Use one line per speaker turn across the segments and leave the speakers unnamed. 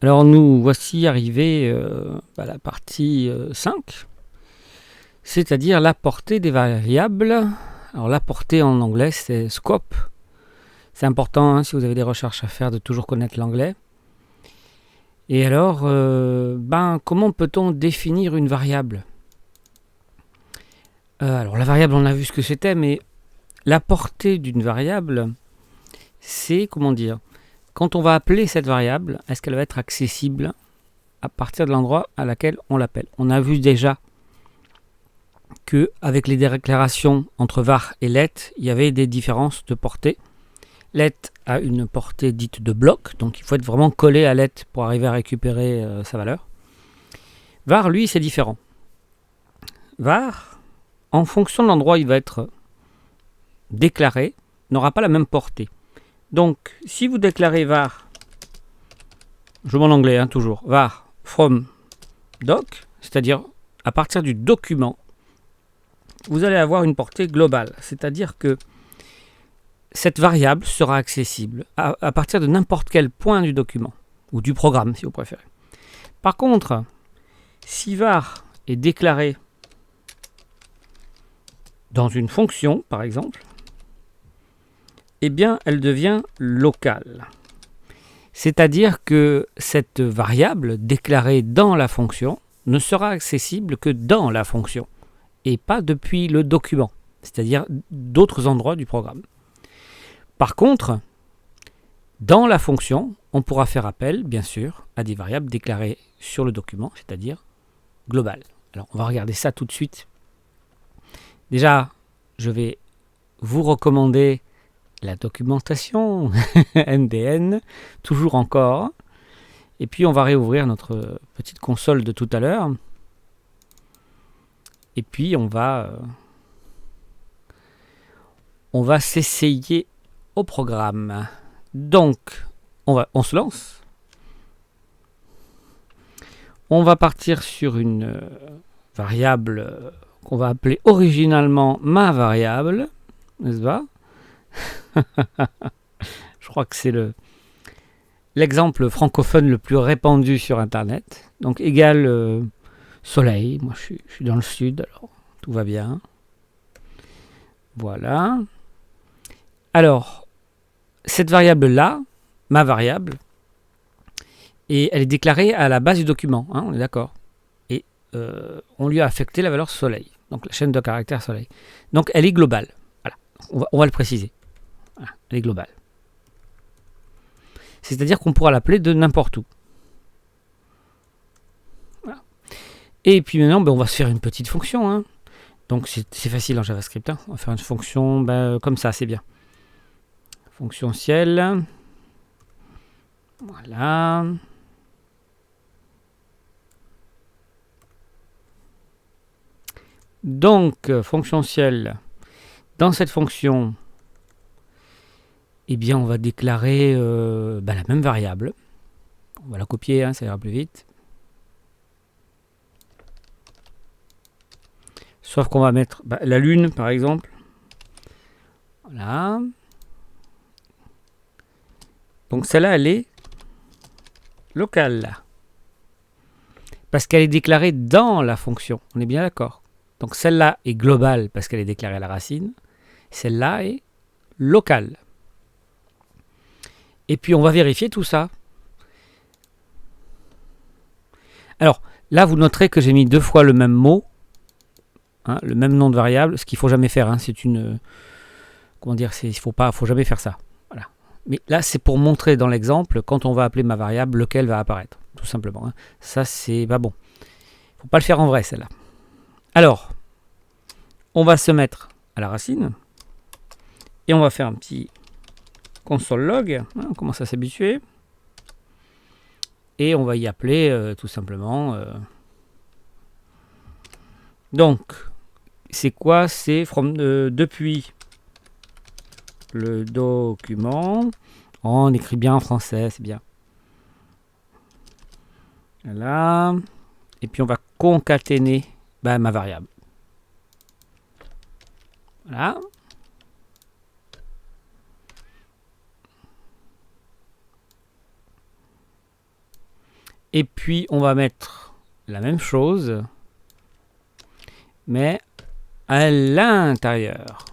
Alors nous voici arrivés à la partie 5, c'est-à-dire la portée des variables. Alors la portée en anglais c'est scope. C'est important si vous avez des recherches à faire de toujours connaître l'anglais. Et alors, comment peut-on définir une variable? Alors la variable on a vu ce que c'était, mais la portée d'une variable, c'est comment dire? Quand on va appeler cette variable, est-ce qu'elle va être accessible à partir de l'endroit à laquelle on l'appelle? On a vu déjà que avec les déclarations entre var et let, il y avait des différences de portée. Let a une portée dite de bloc, donc il faut être vraiment collé à let pour arriver à récupérer sa valeur. Var, lui, c'est différent. Var, en fonction de l'endroit où il va être déclaré, n'aura pas la même portée. Donc, si vous déclarez var, je m'en anglais toujours, var from doc, c'est-à-dire à partir du document, vous allez avoir une portée globale, c'est-à-dire que cette variable sera accessible à partir de n'importe quel point du document, ou du programme si vous préférez. Par contre, si var est déclaré dans une fonction, par exemple, eh bien, elle devient locale. C'est-à-dire que cette variable déclarée dans la fonction ne sera accessible que dans la fonction, et pas depuis le document, c'est-à-dire d'autres endroits du programme. Par contre, dans la fonction, on pourra faire appel, bien sûr, à des variables déclarées sur le document, c'est-à-dire globales. Alors, on va regarder ça tout de suite. Déjà, je vais vous recommander la documentation MDN, toujours encore. Et puis, on va réouvrir notre petite console de tout à l'heure. Et puis, on va s'essayer au programme. Donc, on se lance. On va partir sur une variable qu'on va appeler originalement ma variable, n'est-ce pas? Je crois que c'est l'exemple francophone le plus répandu sur Internet. Donc, égal soleil. Moi, je suis dans le sud, alors tout va bien. Voilà. Alors, cette variable-là, ma variable, et elle est déclarée à la base du document, hein, on est d'accord. Et on lui a affecté la valeur soleil, donc la chaîne de caractères soleil. Donc elle est globale. Voilà, on va le préciser. Voilà, elle est globale. C'est-à-dire qu'on pourra l'appeler de n'importe où. Voilà. Et puis maintenant, on va se faire une petite fonction. Hein. Donc c'est facile en JavaScript. Hein. On va faire une fonction comme ça, c'est bien. Fonction ciel. Voilà. Donc, fonction ciel, dans cette fonction, eh bien, on va déclarer la même variable. On va la copier, hein, ça ira plus vite. Sauf qu'on va mettre la lune, par exemple. Voilà. Donc, celle-là, elle est locale. Parce qu'elle est déclarée dans la fonction. On est bien d'accord. Donc, celle-là est globale parce qu'elle est déclarée à la racine. Celle-là est locale. Et puis, on va vérifier tout ça. Alors, là, vous noterez que j'ai mis 2 fois le même mot, hein, le même nom de variable, ce qu'il ne faut jamais faire. Hein, c'est une... Comment dire, il ne faut jamais faire ça. Voilà. Mais là, c'est pour montrer dans l'exemple, quand on va appeler ma variable, lequel va apparaître, tout simplement. Hein. Ça, c'est pas bon. Il ne faut pas le faire en vrai, celle-là. Alors, on va se mettre à la racine, et on va faire un petit console log, hein, on commence à s'habituer, et on va y appeler tout simplement... Donc, c'est quoi? C'est depuis le document. Oh, on écrit bien en français, c'est bien. Voilà. Et puis on va concaténer ma variable. Voilà. Et puis on va mettre la même chose, mais à l'intérieur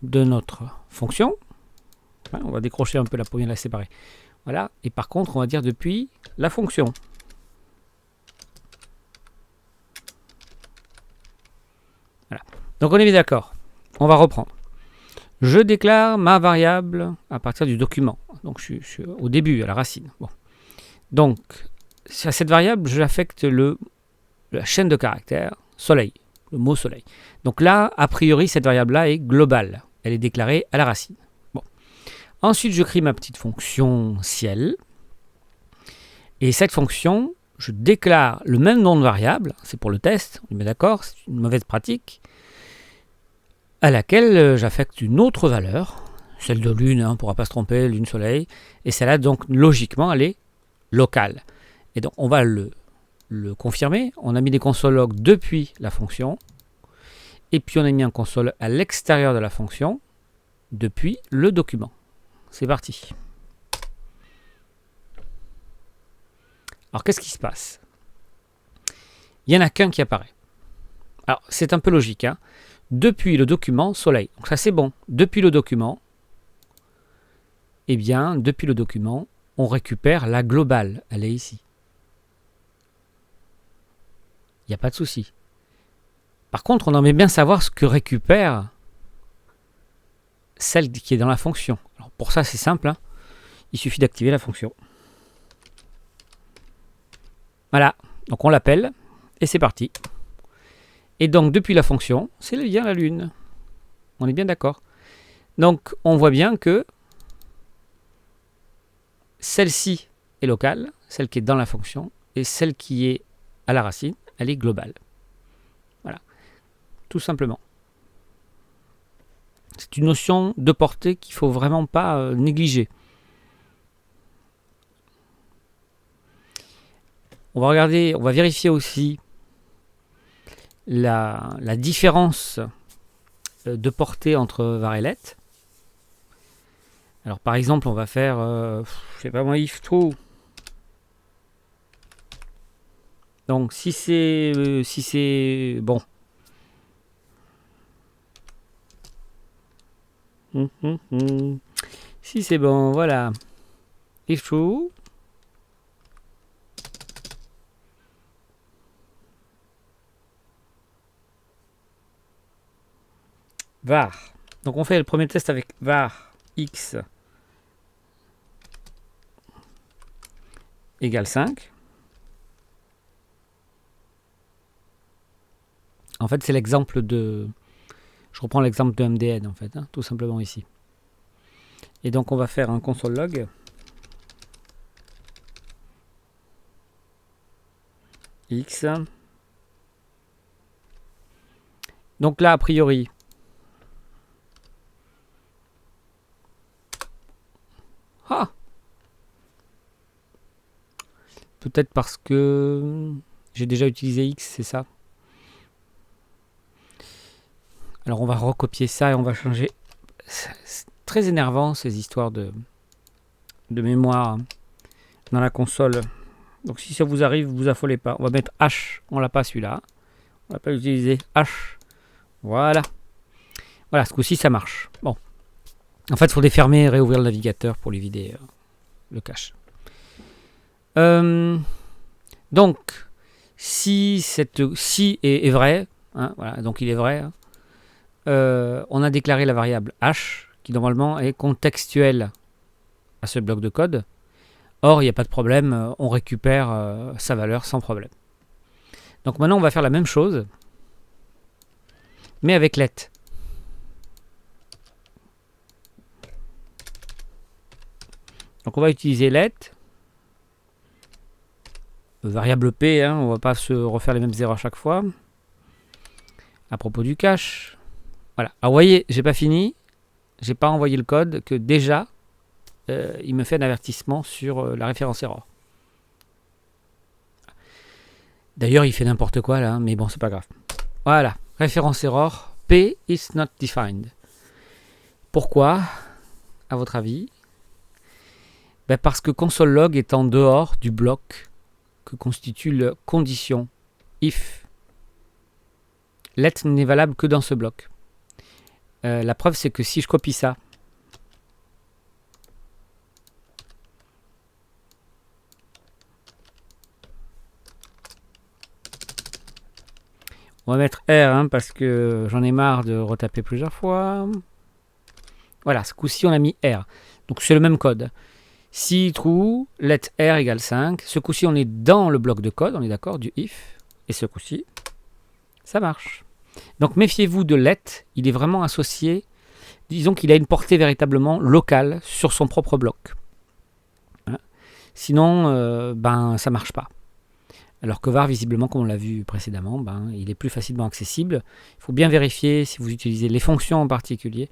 de notre fonction. On va décrocher un peu la première, la séparer. Voilà. Et par contre, on va dire depuis la fonction. Voilà. Donc on est bien d'accord. On va reprendre. Je déclare ma variable à partir du document. Donc je suis au début, à la racine. Bon. Donc, à cette variable, j'affecte la chaîne de caractères soleil, le mot soleil. Donc là, a priori, cette variable-là est globale. Elle est déclarée à la racine. Bon. Ensuite, je crée ma petite fonction ciel. Et cette fonction, je déclare le même nom de variable. C'est pour le test, on est bien d'accord, c'est une mauvaise pratique. À laquelle j'affecte une autre valeur, celle de lune, on ne pourra pas se tromper, lune soleil. Et celle-là, donc, logiquement, elle est locale. Et donc, on va le confirmer. On a mis des console log depuis la fonction. Et puis, on a mis un console à l'extérieur de la fonction depuis le document. C'est parti. Alors, qu'est-ce qui se passe? Il n'y en a qu'un qui apparaît. Alors, c'est un peu logique. Hein. Depuis le document soleil. Donc, ça, c'est bon. Depuis le document, eh bien, depuis le document, on récupère la globale. Elle est ici. Il n'y a pas de souci. Par contre, on aimerait bien savoir ce que récupère celle qui est dans la fonction. Alors pour ça, c'est simple. Hein. Il suffit d'activer la fonction. Voilà. Donc on l'appelle et c'est parti. Et donc depuis la fonction, c'est bien la lune. On est bien d'accord. Donc on voit bien que celle-ci est locale, celle qui est dans la fonction, et celle qui est à la racine, elle est globale. Voilà. Tout simplement. C'est une notion de portée qu'il ne faut vraiment pas négliger. On va regarder, on va vérifier aussi la différence de portée entre var et let. Alors par exemple, on va faire, je sais pas moi, if true. Donc si c'est bon. Si c'est bon, voilà. If true. Var. Donc on fait le premier test avec var x égale 5. En fait, c'est l'exemple de... Je reprends l'exemple de MDN, en fait, hein, tout simplement ici. Et donc, on va faire un console log. X. Donc là, a priori... Ah! Peut-être parce que j'ai déjà utilisé X, c'est ça? Alors on va recopier ça et on va changer. C'est très énervant ces histoires de mémoire dans la console. Donc si ça vous arrive, vous affolez pas. On va mettre H, on l'a pas celui-là. On va pas utiliser H. Voilà. Voilà, ce coup-ci ça marche. Bon. En fait, il faut défermer et réouvrir le navigateur pour lui vider le cache. Donc, si est vrai, hein, voilà, donc il est vrai, hein, on a déclaré la variable h, qui normalement est contextuelle à ce bloc de code. Or, il n'y a pas de problème, on récupère sa valeur sans problème. Donc maintenant, on va faire la même chose, mais avec let. Donc on va utiliser let. Variable P, hein, on ne va pas se refaire les mêmes erreurs chaque fois. À propos du cache. Voilà. Alors vous voyez, j'ai pas fini. J'ai pas envoyé le code que déjà, il me fait un avertissement sur la référence erreur. D'ailleurs, il fait n'importe quoi là, mais bon, c'est pas grave. Voilà. Référence erreur. P is not defined. Pourquoi, à votre avis? Ben parce que console log est en dehors du bloc que constitue le condition if. Let n'est valable que dans ce bloc. La preuve, c'est que si je copie ça, on va mettre R hein, parce que j'en ai marre de retaper plusieurs fois. Voilà, ce coup-ci, on a mis R. Donc c'est le même code. Si true, let R égale 5. Ce coup-ci, on est dans le bloc de code, on est d'accord, du if. Et ce coup-ci, ça marche. Donc méfiez-vous de let, il est vraiment associé, disons qu'il a une portée véritablement locale sur son propre bloc. Hein. Sinon, ça ne marche pas. Alors que var, visiblement, comme on l'a vu précédemment, il est plus facilement accessible. Il faut bien vérifier, si vous utilisez les fonctions en particulier,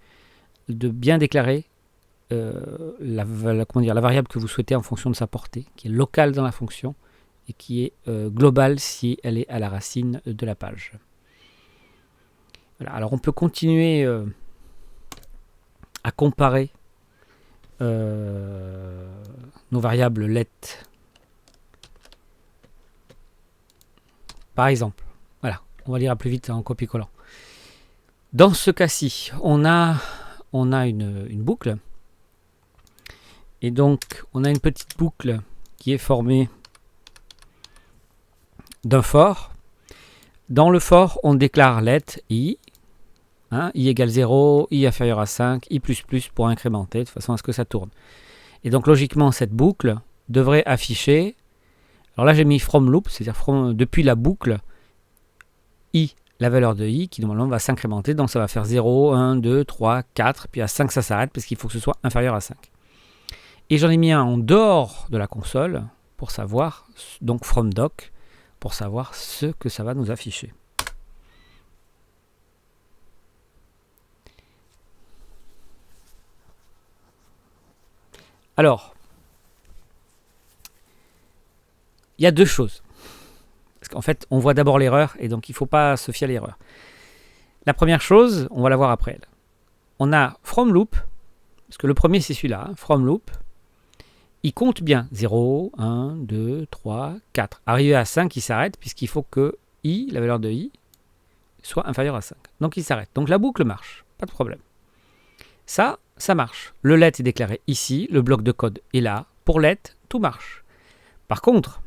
de bien déclarer la variable que vous souhaitez en fonction de sa portée, qui est locale dans la fonction et qui est globale si elle est à la racine de la page. Voilà. Alors on peut continuer à comparer nos variables let. Par exemple, voilà, on va lire plus vite en copier-collant. Dans ce cas-ci, on a une boucle. Et donc, on a une petite boucle qui est formée d'un for. Dans le for, on déclare let i. I égale 0, i inférieur à 5, i++ pour incrémenter, de façon à ce que ça tourne. Et donc, logiquement, cette boucle devrait afficher... Alors là, j'ai mis from loop, c'est-à-dire depuis la boucle, i, la valeur de i, qui normalement va s'incrémenter. Donc, ça va faire 0, 1, 2, 3, 4, puis à 5, ça s'arrête, parce qu'il faut que ce soit inférieur à 5. Et j'en ai mis un en dehors de la console, pour savoir, donc from doc, pour savoir ce que ça va nous afficher. Alors, il y a deux choses. Parce qu'en fait, on voit d'abord l'erreur, et donc il ne faut pas se fier à l'erreur. La première chose, on va la voir après. On a from loop, parce que le premier c'est celui-là, from loop. Il compte bien 0, 1, 2, 3, 4. Arrivé à 5, il s'arrête, puisqu'il faut que i, la valeur de i, soit inférieure à 5. Donc il s'arrête. Donc la boucle marche, pas de problème. Ça marche. Le let est déclaré ici, le bloc de code est là. Pour let, tout marche. Par contre,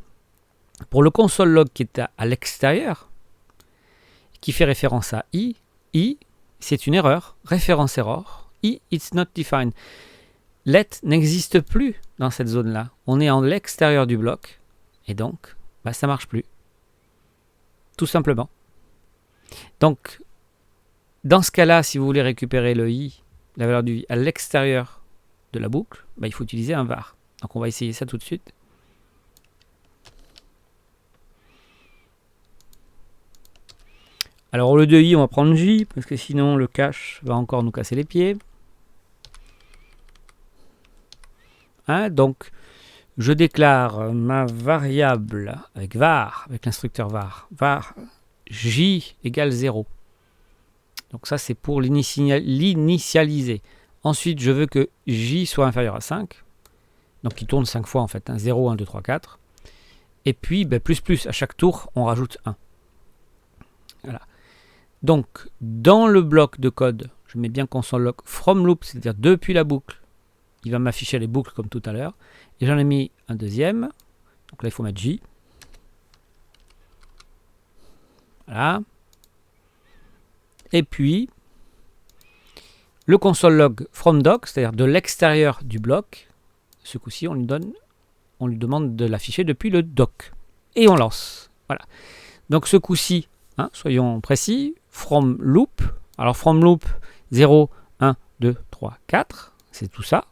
pour le console log qui est à l'extérieur, qui fait référence à i, c'est une erreur, référence error, i, it's not defined. Let n'existe plus dans cette zone-là. On est en l'extérieur du bloc, et donc, ça ne marche plus. Tout simplement. Donc, dans ce cas-là, si vous voulez récupérer le i, la valeur du i, à l'extérieur de la boucle, il faut utiliser un var. Donc, on va essayer ça tout de suite. Alors, au lieu de i, on va prendre j, parce que sinon, le cache va encore nous casser les pieds. Donc, je déclare ma variable avec var, avec l'instructeur var j égale 0. Donc ça, c'est pour l'initialiser. Ensuite, je veux que j soit inférieur à 5. Donc, il tourne 5 fois en fait. 0, 1, 2, 3, 4. Et puis, plus, à chaque tour, on rajoute 1. Voilà. Donc, dans le bloc de code, je mets bien console log from loop, c'est-à-dire depuis la boucle. Il va m'afficher les boucles comme tout à l'heure. Et j'en ai mis un deuxième. Donc là, il faut mettre J. Voilà. Et puis, le console log from doc, c'est-à-dire de l'extérieur du bloc. Ce coup-ci, on lui demande de l'afficher depuis le doc. Et on lance. Voilà. Donc ce coup-ci, soyons précis, from loop. Alors from loop, 0, 1, 2, 3, 4. C'est tout ça.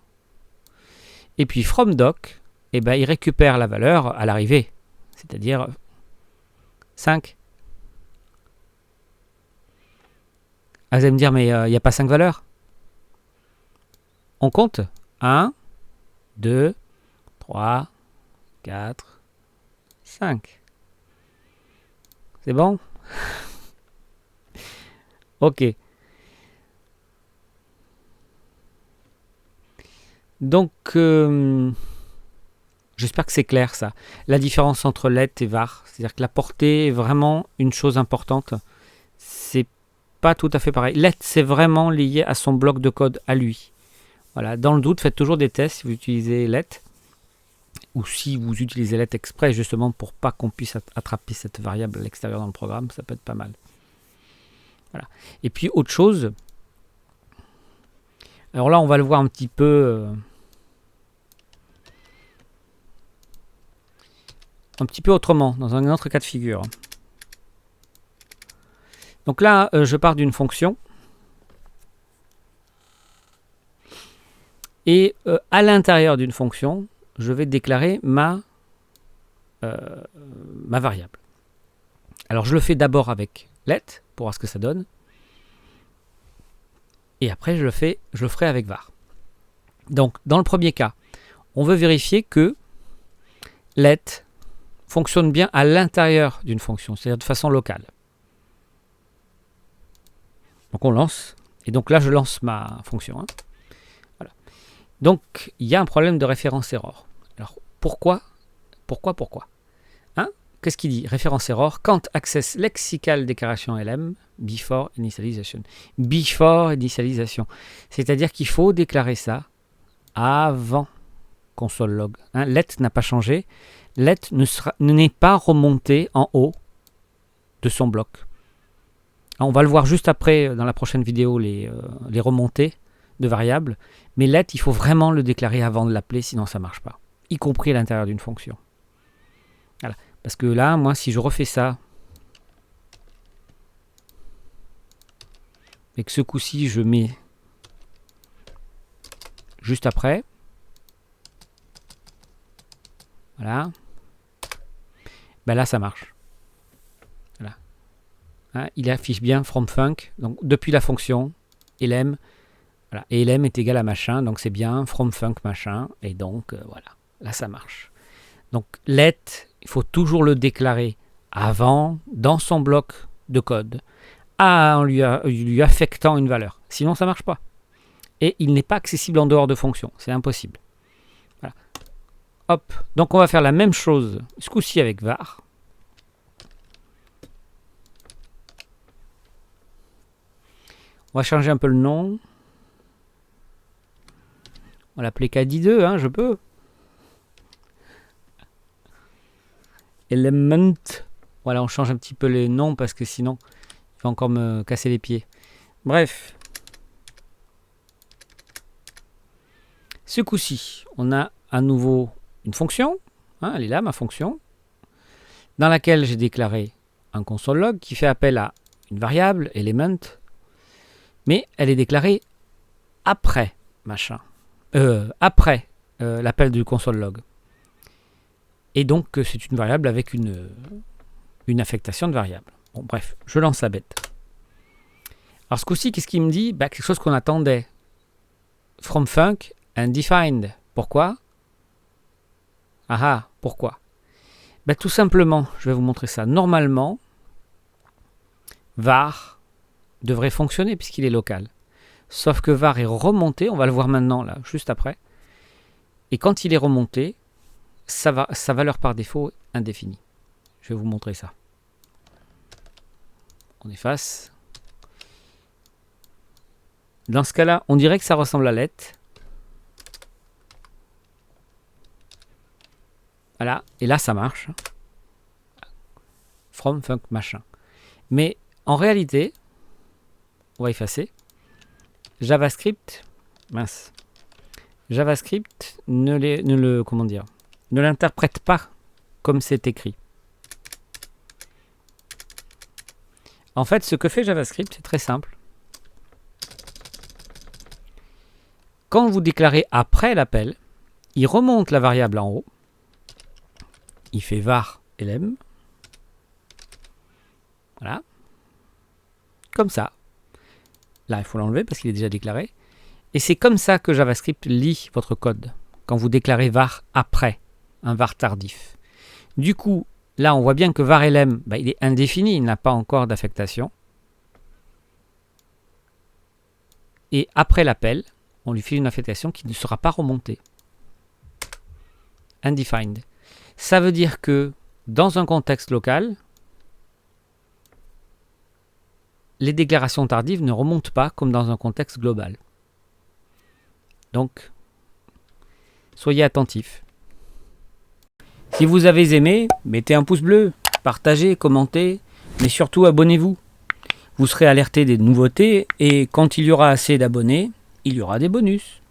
Et puis from doc, il récupère la valeur à l'arrivée, c'est-à-dire 5. Vous allez me dire, mais il n'y a pas 5 valeurs. On compte 1, 2, 3, 4, 5. C'est bon? Ok. Donc, J'espère que c'est clair ça. La différence entre let et var, c'est-à-dire que la portée est vraiment une chose importante. C'est pas tout à fait pareil. Let, c'est vraiment lié à son bloc de code à lui. Voilà. Dans le doute, faites toujours des tests si vous utilisez let ou si vous utilisez let exprès justement pour pas qu'on puisse attraper cette variable à l'extérieur dans le programme, ça peut être pas mal. Voilà. Et puis autre chose, alors là on va le voir un petit peu autrement, dans un autre cas de figure. Donc là, je pars d'une fonction. Et à l'intérieur d'une fonction, je vais déclarer ma variable. Alors je le fais d'abord avec let, pour voir ce que ça donne. Et après, je le ferai avec var. Donc, dans le premier cas, on veut vérifier que let fonctionne bien à l'intérieur d'une fonction, c'est-à-dire de façon locale. Donc on lance, et donc là je lance ma fonction. Hein. Voilà. Donc il y a un problème de référence error. Alors pourquoi hein. Qu'est-ce qu'il dit? Référence error, can't access lexical declaration lm before initialization. Before initialization. C'est-à-dire qu'il faut déclarer ça avant console log. Hein, let n'a pas changé. Let n'est pas remonté en haut de son bloc. On va le voir juste après dans la prochaine vidéo, les remontées de variables. Mais let, il faut vraiment le déclarer avant de l'appeler, sinon ça ne marche pas. Y compris à l'intérieur d'une fonction. Voilà. Parce que là, moi, si je refais ça, et que ce coup-ci, je mets juste après, voilà, ben là, ça marche. Voilà. Hein, il affiche bien from func, donc depuis la fonction, lm, voilà, et lm est égal à machin, donc c'est bien from func machin, et donc, voilà, là, ça marche. Donc, let, il faut toujours le déclarer avant, dans son bloc de code, en lui affectant une valeur. Sinon, ça ne marche pas. Et il n'est pas accessible en dehors de fonction. C'est impossible. Voilà. Hop. Donc, on va faire la même chose, ce coup-ci avec var. On va changer un peu le nom. On va l'appeler KD2, hein, je peux. Element. Voilà, on change un petit peu les noms parce que sinon, il va encore me casser les pieds. Bref. Ce coup-ci, on a à nouveau une fonction. Hein, elle est là, ma fonction. Dans laquelle j'ai déclaré un console log qui fait appel à une variable, element. Mais elle est déclarée après machin. Après l'appel du console log. Et donc, c'est une variable avec une affectation de variable. Bon, bref, je lance la bête. Alors, ce coup-ci, qu'est-ce qu'il me dit? Quelque chose qu'on attendait. From func undefined. Pourquoi? Pourquoi? Tout simplement, je vais vous montrer ça. Normalement, var devrait fonctionner puisqu'il est local. Sauf que var est remonté, on va le voir maintenant, là, juste après. Et quand il est remonté, sa valeur par défaut est indéfinie. Je vais vous montrer ça. On efface. Dans ce cas-là, on dirait que ça ressemble à let. Voilà, et là ça marche. From func machin. Mais en réalité, on va effacer. JavaScript ne l'interprète pas comme c'est écrit. En fait, ce que fait JavaScript, c'est très simple. Quand vous déclarez après l'appel, il remonte la variable en haut. Il fait var lm. Voilà. Comme ça. Là, il faut l'enlever parce qu'il est déjà déclaré. Et c'est comme ça que JavaScript lit votre code. Quand vous déclarez var après, un var tardif. Du coup, là, on voit bien que var lm, il est indéfini, il n'a pas encore d'affectation. Et après l'appel, on lui fait une affectation qui ne sera pas remontée. undefined. Ça veut dire que dans un contexte local, les déclarations tardives ne remontent pas comme dans un contexte global. Donc, soyez attentifs. Si vous avez aimé, mettez un pouce bleu, partagez, commentez, mais surtout abonnez-vous. Vous serez alerté des nouveautés et quand il y aura assez d'abonnés, il y aura des bonus.